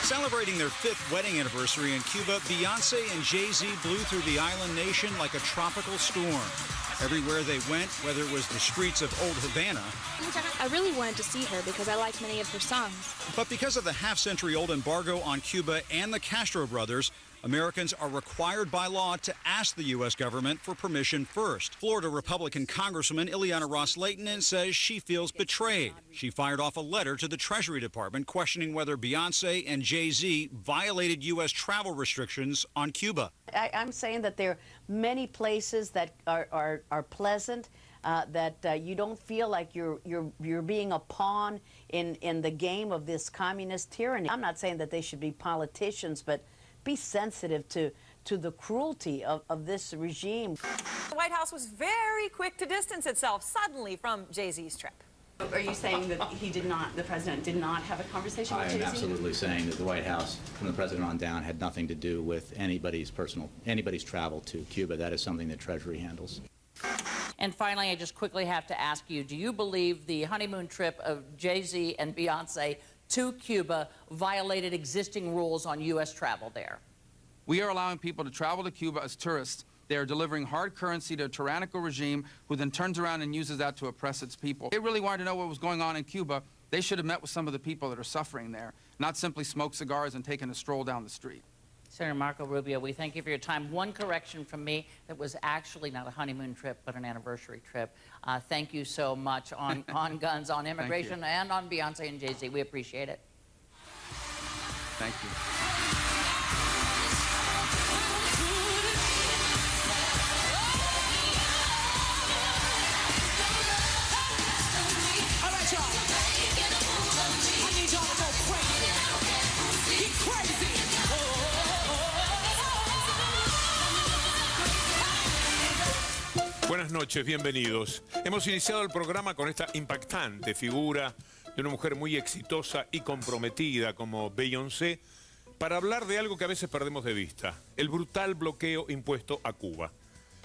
Celebrating their 5th wedding anniversary in Cuba, Beyonce and Jay-Z blew through the island nation like a tropical storm. Everywhere they went, whether it was the streets of Old Havana. I really wanted to see her because I liked many of her songs. But because of the half-century-old embargo on Cuba and the Castro brothers, Americans are required by law to ask the U.S. government for permission first. Florida Republican Congresswoman Ileana Ros-Lehtinen says she feels betrayed. She fired off a letter to the Treasury Department questioning whether Beyonce and Jay-Z violated U.S. travel restrictions on Cuba. I'm saying that there are many places that are pleasant, that you don't feel like you're being a pawn in the game of this communist tyranny. I'm not saying that they should be politicians, but be sensitive to the cruelty of this regime. The White House was very quick to distance itself suddenly from Jay-Z's trip. Are you saying that the president did not have a conversation with Jay-Z? I am absolutely saying that the White House, from the president on down, had nothing to do with anybody's travel to Cuba. That is something that Treasury handles. And finally, I just quickly have to ask you, do you believe the honeymoon trip of Jay-Z and Beyonce to Cuba violated existing rules on U.S. travel there? We are allowing people to travel to Cuba as tourists. They are delivering hard currency to a tyrannical regime who then turns around and uses that to oppress its people. They really wanted to know what was going on in Cuba. They should have met with some of the people that are suffering there, not simply smoked cigars and taken a stroll down the street. Senator Marco Rubio, we thank you for your time. One correction from me, that was actually not a honeymoon trip, but an anniversary trip. Thank you so much on guns, on immigration, and on Beyonce and Jay-Z. We appreciate it. Thank you. All right, y'all. I need y'all to go crazy. Get crazy. Buenas noches, bienvenidos. Hemos iniciado el programa con esta impactante figura de una mujer muy exitosa y comprometida como Beyoncé para hablar de algo que a veces perdemos de vista, el brutal bloqueo impuesto a Cuba.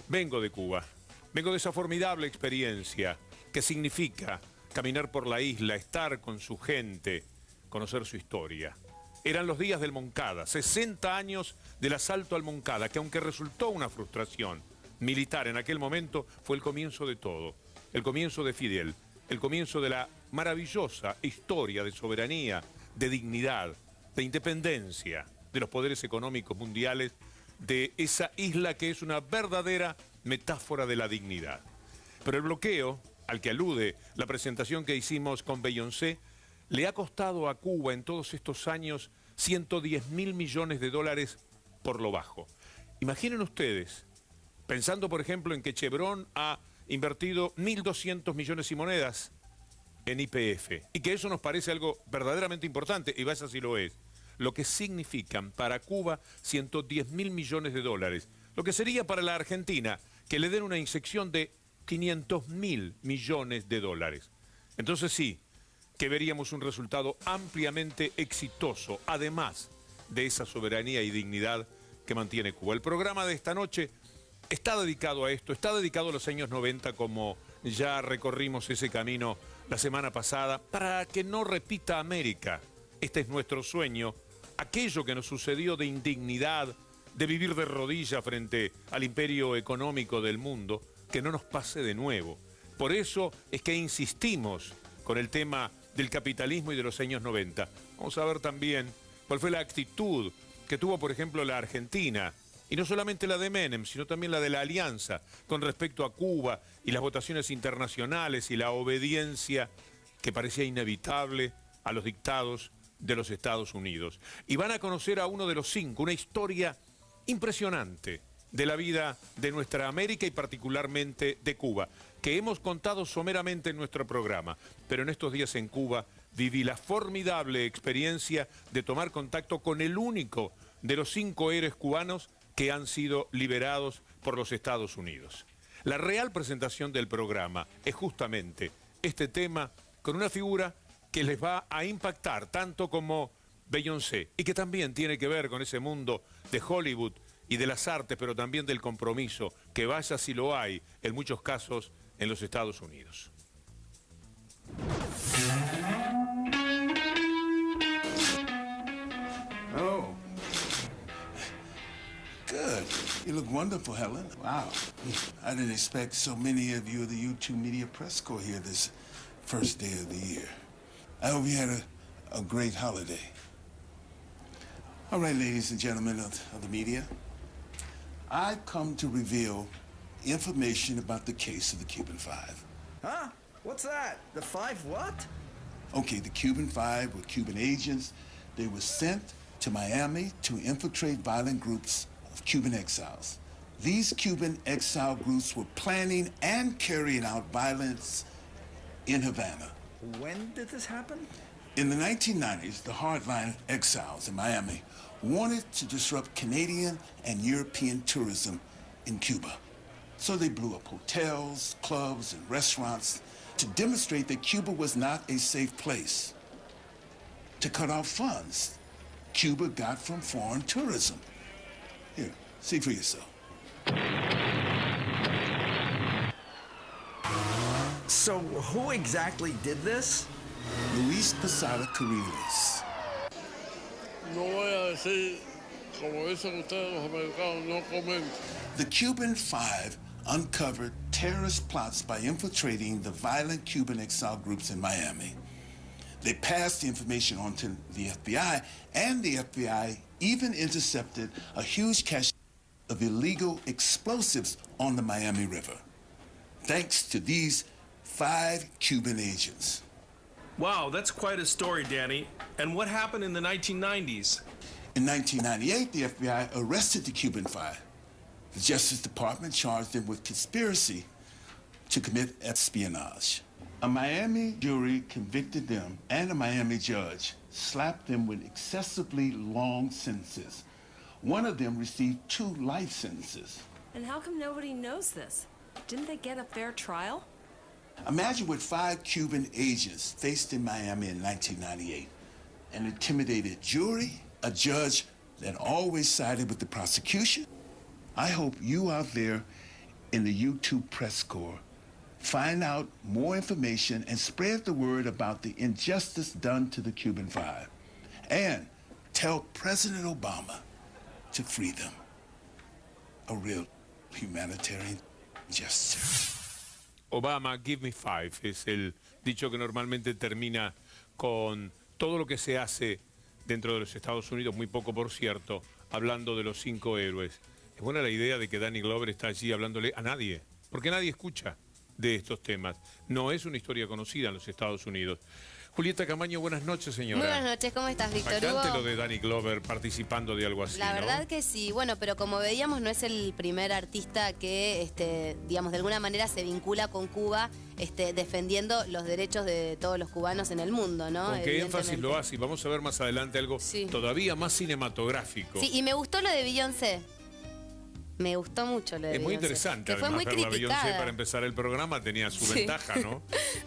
Vengo de Cuba, vengo de esa formidable experiencia que significa caminar por la isla, estar con su gente, conocer su historia. Eran los días del Moncada, 60 años del asalto al Moncada, que aunque resultó una frustración militar en aquel momento, fue el comienzo de todo, el comienzo de Fidel, el comienzo de la maravillosa historia de soberanía, de dignidad, de independencia de los poderes económicos mundiales de esa isla que es una verdadera metáfora de la dignidad. Pero el bloqueo, al que alude la presentación que hicimos con Beyoncé, le ha costado a Cuba en todos estos años 110.000 millones de dólares por lo bajo. Imaginen ustedes, pensando por ejemplo en que Chevron ha invertido 1.200 millones y monedas en YPF, y que eso nos parece algo verdaderamente importante, y vaya si lo es, lo que significan para Cuba 110.000 millones de dólares, lo que sería para la Argentina que le den una inyección de 500.000 millones de dólares. Entonces sí, que veríamos un resultado ampliamente exitoso, además de esa soberanía y dignidad que mantiene Cuba. El programa de esta noche está dedicado a esto, está dedicado a los años 90, como ya recorrimos ese camino la semana pasada, para que no repita América. Este es nuestro sueño, aquello que nos sucedió de indignidad, de vivir de rodillas frente al imperio económico del mundo, que no nos pase de nuevo. Por eso es que insistimos con el tema del capitalismo y de los años 90. Vamos a ver también cuál fue la actitud que tuvo, por ejemplo, la Argentina, y no solamente la de Menem, sino también la de la Alianza, con respecto a Cuba y las votaciones internacionales y la obediencia que parecía inevitable a los dictados de los Estados Unidos. Y van a conocer a uno de los 5, una historia impresionante de la vida de nuestra América y particularmente de Cuba, que hemos contado someramente en nuestro programa, pero en estos días en Cuba viví la formidable experiencia de tomar contacto con el único de los 5 héroes cubanos que han sido liberados por los Estados Unidos. La real presentación del programa es justamente este tema con una figura que les va a impactar tanto como Beyoncé y que también tiene que ver con ese mundo de Hollywood y de las artes, pero también del compromiso, que vaya si lo hay en muchos casos en los Estados Unidos. Oh. Good. You look wonderful, Helen. Wow. I didn't expect so many of you of the U2 Media Press Corps here this first day of the year. I hope you had a great holiday. All right, ladies and gentlemen of the media, I've come to reveal information about the case of the Cuban Five. Huh? What's that? The Five what? Okay, the Cuban Five were Cuban agents. They were sent to Miami to infiltrate violent groups of Cuban exiles. These Cuban exile groups were planning and carrying out violence in Havana. When did this happen? In the 1990s, the hardline exiles in Miami wanted to disrupt Canadian and European tourism in Cuba. So they blew up hotels, clubs, and restaurants to demonstrate that Cuba was not a safe place. To cut off funds Cuba got from foreign tourism. Here, see for yourself. So who exactly did this? Luis Posada Carriles. No voy a decir, como dicen ustedes los americanos, no comento. The Cuban Five uncovered terrorist plots by infiltrating the violent Cuban exile groups in Miami. They passed the information on to the FBI, and the FBI even intercepted a huge cache of illegal explosives on the Miami River, thanks to these 5 Cuban agents. Wow, that's quite a story, Danny. And what happened in the 1990s? In 1998, the FBI arrested the Cuban Five. The Justice Department charged them with conspiracy to commit espionage. A Miami jury convicted them, and a Miami judge slapped them with excessively long sentences. One of them received 2 life sentences. And how come nobody knows this? Didn't they get a fair trial? Imagine what 5 Cuban agents faced in Miami in 1998. An intimidated jury, a judge that always sided with the prosecution. I hope you out there in the U2 Press Corps find out more information and spread the word about the injustice done to the Cuban Five. And tell President Obama to free them. A real humanitarian gesture. Obama, give me 5, es el dicho que normalmente termina con todo lo que se hace dentro de los Estados Unidos, muy poco por cierto, hablando de los 5 héroes. Es buena la idea de que Danny Glover está allí hablándole a nadie, porque nadie escucha de estos temas. No es una historia conocida en los Estados Unidos. Julieta Camaño, buenas noches, señora. Muy buenas noches, ¿cómo estás, Víctor Hugo? Bastante lo de Danny Glover participando de algo así, La verdad ¿no? que sí, bueno, pero como veíamos no es el primer artista que, digamos, de alguna manera se vincula con Cuba, defendiendo los derechos de todos los cubanos en el mundo, ¿no? Con qué énfasis lo hace, y vamos a ver más adelante algo todavía más cinematográfico. Sí, y me gustó lo de Beyoncé. Me gustó mucho lo de Es muy Beyoncé, interesante, que fue además, muy verla a Beyoncé criticada. para empezar el programa tenía su Sí. ventaja, ¿no?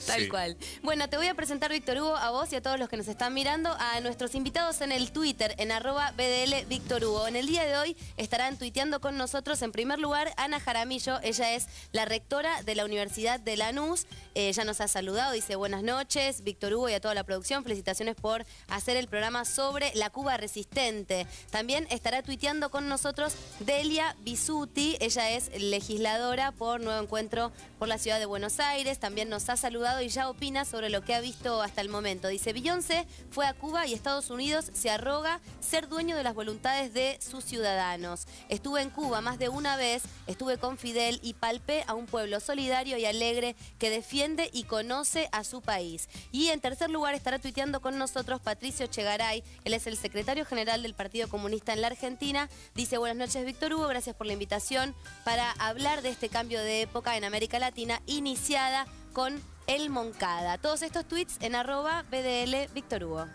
Tal Sí. cual. Bueno, te voy a presentar, Víctor Hugo, a vos y a todos los que nos están mirando, a nuestros invitados en el Twitter, en @BDL Víctor Hugo. En el día de hoy estarán tuiteando con nosotros, en primer lugar, Ana Jaramillo. Ella es la rectora de la Universidad de Lanús. Ella nos ha saludado, dice buenas noches, Víctor Hugo, y a toda la producción. Felicitaciones por hacer el programa sobre la Cuba resistente. También estará tuiteando con nosotros Delia Bisuti. Ella es legisladora por Nuevo Encuentro por la Ciudad de Buenos Aires. También nos ha saludado y ya opina sobre lo que ha visto hasta el momento. Dice, Beyoncé fue a Cuba y Estados Unidos se arroga ser dueño de las voluntades de sus ciudadanos. Estuve en Cuba más de una vez, estuve con Fidel y palpé a un pueblo solidario y alegre que defiende y conoce a su país. Y en tercer lugar estará tuiteando con nosotros Patricio Chegaray. Él es el secretario general del Partido Comunista en la Argentina. Dice, buenas noches, Víctor Hugo, gracias por la invitación para hablar de este cambio de época en América Latina, iniciada con el Moncada. Todos estos tweets en @BDL Víctor Hugo.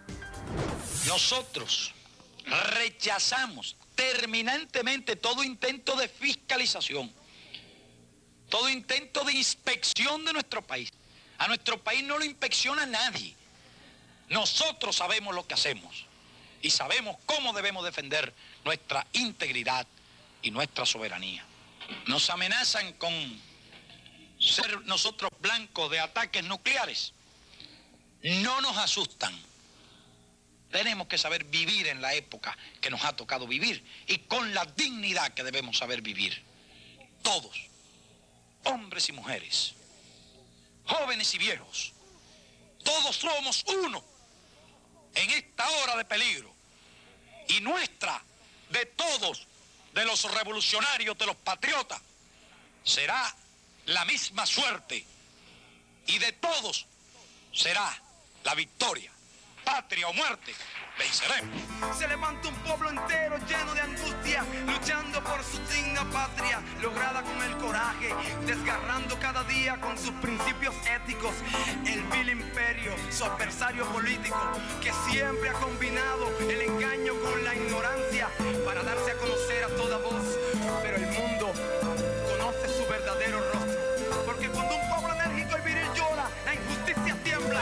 Nosotros rechazamos terminantemente todo intento de fiscalización, todo intento de inspección de nuestro país. A nuestro país no lo inspecciona nadie. Nosotros sabemos lo que hacemos y sabemos cómo debemos defender nuestra integridad y nuestra soberanía. Nos amenazan con ser nosotros blancos de ataques nucleares. No nos asustan. Tenemos que saber vivir en la época que nos ha tocado vivir y con la dignidad que debemos saber vivir. Todos, hombres y mujeres, jóvenes y viejos, todos somos uno en esta hora de peligro. Y nuestra, de todos, de los revolucionarios, de los patriotas, será la misma suerte. Y de todos será la victoria. Patria o muerte, venceremos. Se levanta un pueblo entero lleno de angustia, luchando por su digna patria, lograda con el coraje, desgarrando cada día con sus principios éticos el vil imperio, su adversario político, que siempre ha combinado el engaño con la ignorancia para darse a conocer a toda voz. Pero el mundo conoce su verdadero rostro, porque cuando un pueblo enérgico y viril llora, la injusticia tiembla.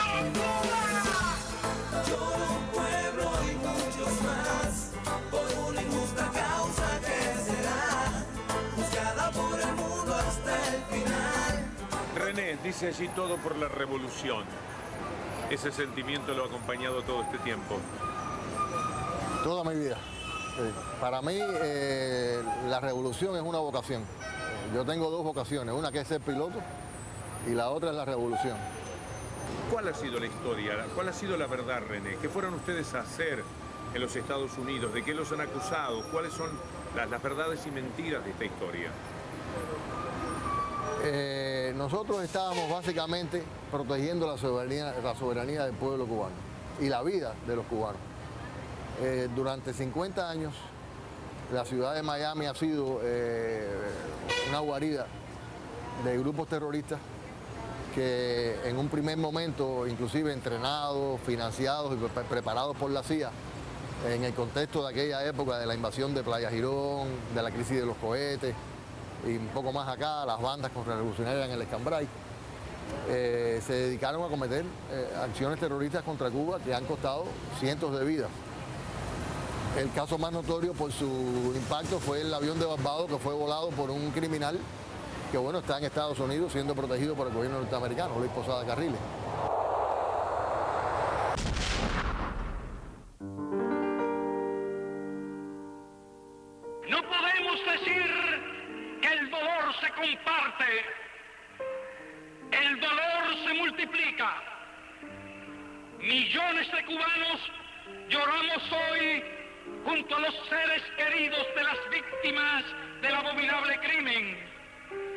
Llora un pueblo y muchos más por una injusta causa que será juzgada por el mundo hasta el final. René, dice allí todo por la revolución. Ese sentimiento lo ha acompañado todo este tiempo. Toda mi vida. Para mí la revolución es una vocación. Yo tengo dos vocaciones, una que es ser piloto y la otra es la revolución. ¿Cuál ha sido la historia? ¿Cuál ha sido la verdad, René? ¿Qué fueron ustedes a hacer en los Estados Unidos? ¿De qué los han acusado? ¿Cuáles son las verdades y mentiras de esta historia? Nosotros estábamos básicamente protegiendo la soberanía del pueblo cubano y la vida de los cubanos. Durante 50 años la ciudad de Miami ha sido una guarida de grupos terroristas que en un primer momento, inclusive entrenados, financiados y preparados por la CIA, en el contexto de aquella época de la invasión de Playa Girón, de la crisis de los cohetes y un poco más acá, las bandas contrarrevolucionarias en el Escambray, se dedicaron a cometer acciones terroristas contra Cuba que han costado cientos de vidas. El caso más notorio por su impacto fue el avión de Barbados, que fue volado por un criminal que bueno, está en Estados Unidos siendo protegido por el gobierno norteamericano, Luis Posada Carriles. No podemos decir que el dolor se comparte. El dolor se multiplica. Millones de cubanos lloramos hoy junto a los seres queridos de las víctimas del abominable crimen.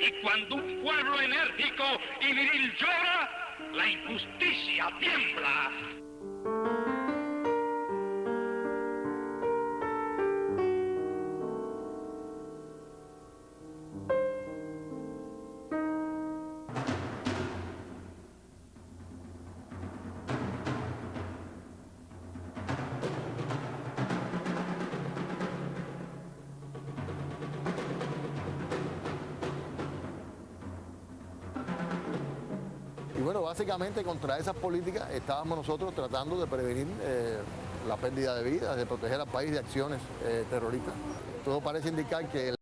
Y cuando un pueblo enérgico y viril llora, la injusticia tiembla. Y bueno, básicamente contra esas políticas estábamos nosotros tratando de prevenir la pérdida de vidas, de proteger al país de acciones terroristas. Todo parece indicar que